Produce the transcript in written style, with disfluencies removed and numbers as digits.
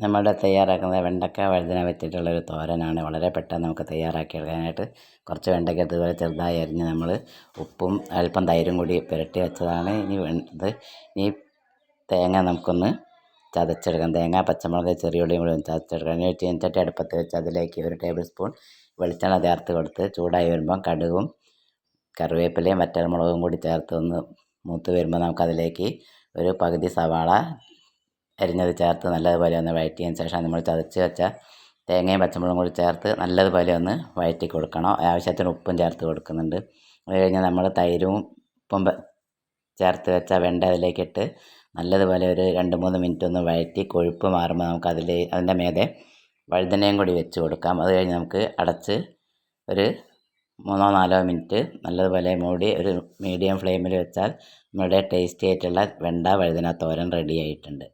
നമ്മളുടെ തയ്യാറാക്കുന്നത് വെണ്ടക്ക വഴുതന വെച്ചിട്ടുള്ളൊരു തോരനാണ്. വളരെ പെട്ടെന്ന് നമുക്ക് തയ്യാറാക്കി എടുക്കാനായിട്ട്. കുറച്ച് വെണ്ടയ്ക്ക ഇതുപോലെ ചെറുതായി അരിഞ്ഞ് നമ്മൾ ഉപ്പും അല്പം തൈരും കൂടി പുരട്ടി വെച്ചതാണ്. ഇനി തേങ്ങ നമുക്കൊന്ന് ചതച്ചെടുക്കാം. തേങ്ങ, പച്ചമുളക്, ചെറിയ ഉള്ളിയും കൂടി ഒന്ന് ചതച്ചെടുക്കാം. ഇനി ചീനച്ചട്ടി അടുപ്പത്ത് വെച്ച് അതിലേക്ക് 1 ടേബിൾ സ്പൂൺ വെളിച്ചെണ്ണ ചേർത്ത് കൊടുത്ത് ചൂടായി വരുമ്പം കടുകും കറിവേപ്പിലയും വറ്റൽമുളകും കൂടി ചേർത്ത് ഒന്ന് മൂത്ത് വരുമ്പോൾ നമുക്കതിലേക്ക് ഒരു പകുതി സവാള അരിഞ്ഞത് ചേർത്ത് നല്ലതുപോലെ ഒന്ന് വഴറ്റിയതിന് ശേഷം നമ്മൾ ചതച്ച് വെച്ച തേങ്ങയും പച്ചമുളകും കൂടി ചേർത്ത് നല്ലതുപോലെ ഒന്ന് വഴറ്റി കൊടുക്കണം. ആവശ്യത്തിന് ഉപ്പും ചേർത്ത് കൊടുക്കുന്നുണ്ട്. അത് കഴിഞ്ഞ് നമ്മൾ തൈരും ഉപ്പും ചേർത്ത് വെച്ച വെണ്ട അതിലേക്കിട്ട് നല്ലതുപോലെ ഒരു 2-3 മിനിറ്റ് ഒന്ന് വഴറ്റി കൊഴുപ്പ് മാറുമ്പോൾ നമുക്ക് അതിൻ്റെ മേലെ വഴുതനയും കൂടി വെച്ച് കൊടുക്കാം. അത് കഴിഞ്ഞ് നമുക്ക് അടച്ച് ഒരു 3-4 മിനിറ്റ് നല്ലതുപോലെ മൂടി ഒരു മീഡിയം ഫ്ലെയിമിൽ വെച്ചാൽ നമ്മുടെ ടേസ്റ്റി ആയിട്ടുള്ള വെണ്ട വഴുതന തോരൻ റെഡി ആയിട്ടുണ്ട്.